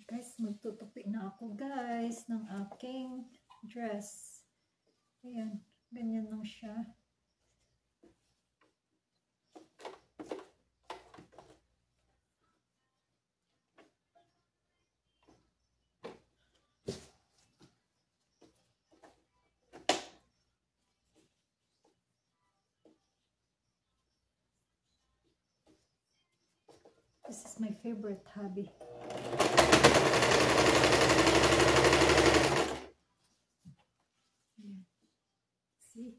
Guys, magtutupi na ako guys ng aking dress. Ayan, ganyan lang siya. This is my favorite hobby. Ayan. See?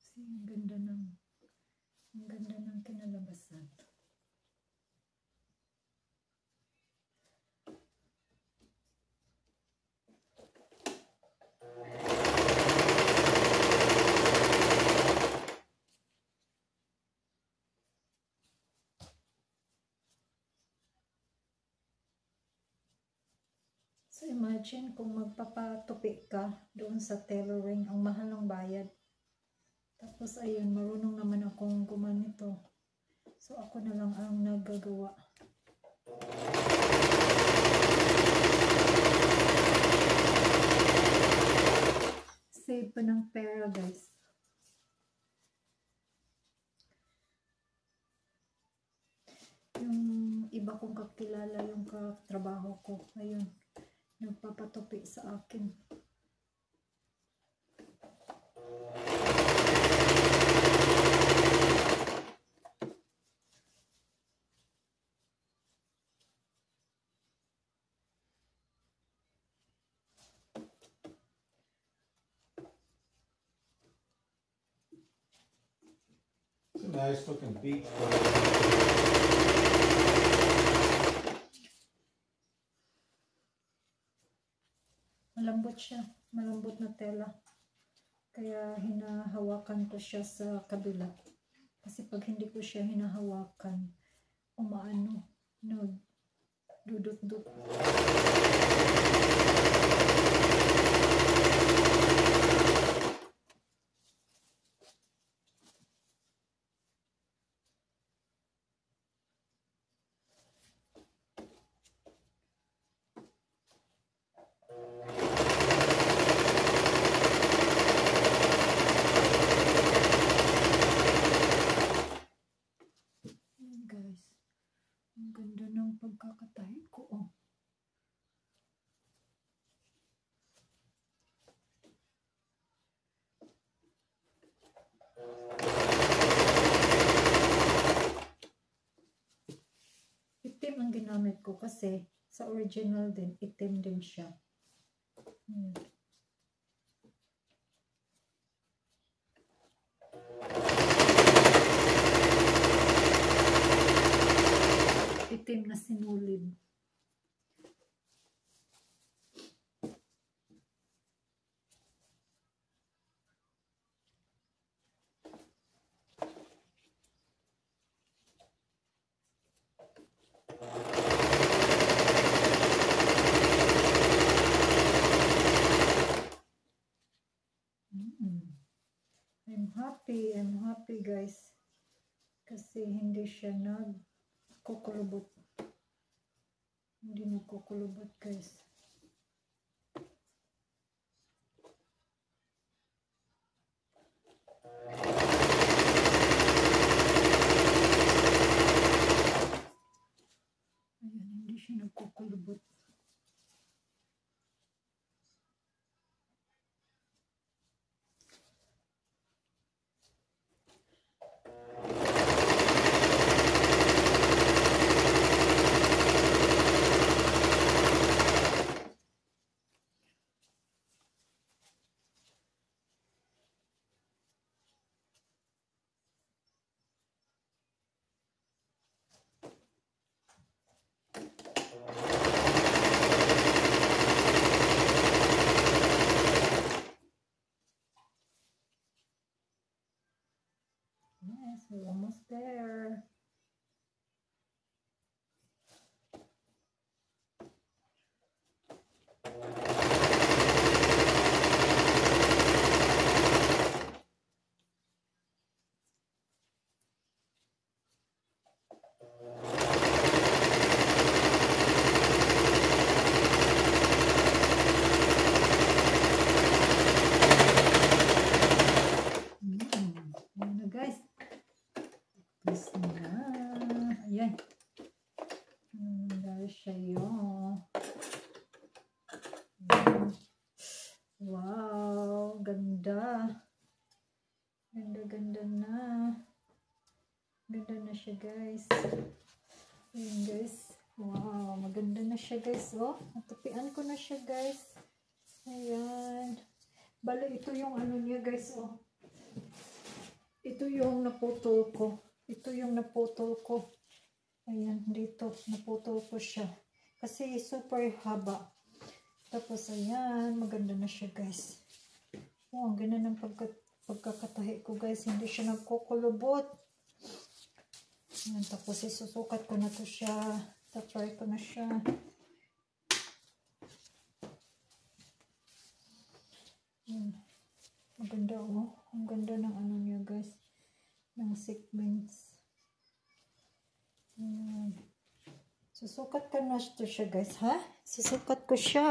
See, ang ganda ng kinalabasan. So imagine kung magpapatupi ka doon sa tailoring, ang mahal ng bayad. Tapos ayun, marunong naman akong gumanito. So ako na lang ang naggagawa. Save pa ng pera guys. Yung iba kong kakilala, yung katrabaho ko, ayun, nagpapatupi sa akin. It's a nice looking beach. Malambot siya, malambot na tela. Kaya hinahawakan ko siya sa kabila. Kasi pag hindi ko siya hinahawakan, umaano, nagdudot-dut. Guys, ang ganda ng pagkakatahi ko. Oh. Itim ang ginamit ko kasi sa original din, itim din siya. Itim na sinulid. I'm happy guys. Kasi hindi siya nagkukulubot. Hindi nagkukulubot guys. Ayan, hindi siya nagkukulubot. guys siya yun. Ayan. Wow, ganda. Ganda na. Ganda na siya guys. Ayan guys. Wow, maganda na siya guys. Oh, natupian ko na siya guys. Ayan. Bale, ito yung ano niya guys. Oh. Ito yung naputol ko. Ito yung naputol ko. Ayan, dito. Naputol ko siya. Kasi super haba. Tapos, ayan. Maganda na siya, guys. Oh, ang ganda ng pagkakatahi ko, guys. Hindi siya nagkukulubot. Ayan, tapos, isusukat ko na to siya. Tatry ko na siya. Ayan. Maganda, oh. Ang ganda ng ano niya, guys. Ng sequins. Susukat ko na ito siya guys, ha? Susukat ko siya.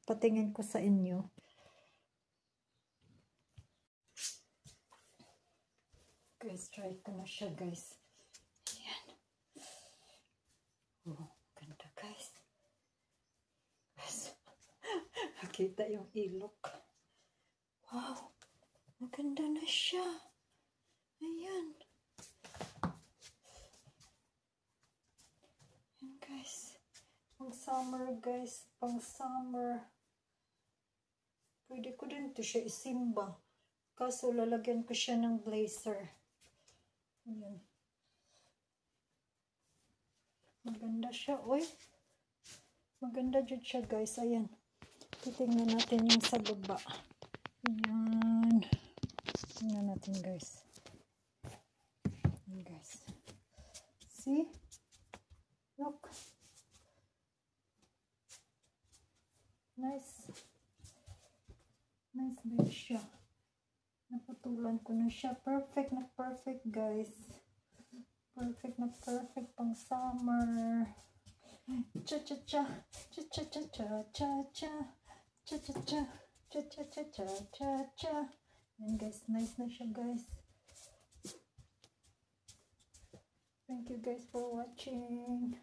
Patingin ko sa inyo. Guys, try ko na siya guys. Ayan. Oh, ganda guys. Nakita yung ilok. Wow. Maganda na siya. Ayan. Guys, pang summer guys, pang summer. Pwede ko din to siya isimba. Kaso lalagyan ko siya ng blazer. Ayan. Maganda siya, oy. Maganda dyan siya guys, ayan. Titingnan natin yung sa baba. Ayan. Tingnan natin guys. Ayan guys. See? Look. Nice. Nice bed siya. Naputulan ko na siya. Perfect na perfect, guys. Perfect na perfect pang summer. Cha-cha-cha. Cha-cha-cha-cha-cha-cha. Cha-cha-cha. Cha-cha-cha-cha-cha-cha. Ayan, guys. Nice na siya, guys. Thank you, guys, for watching.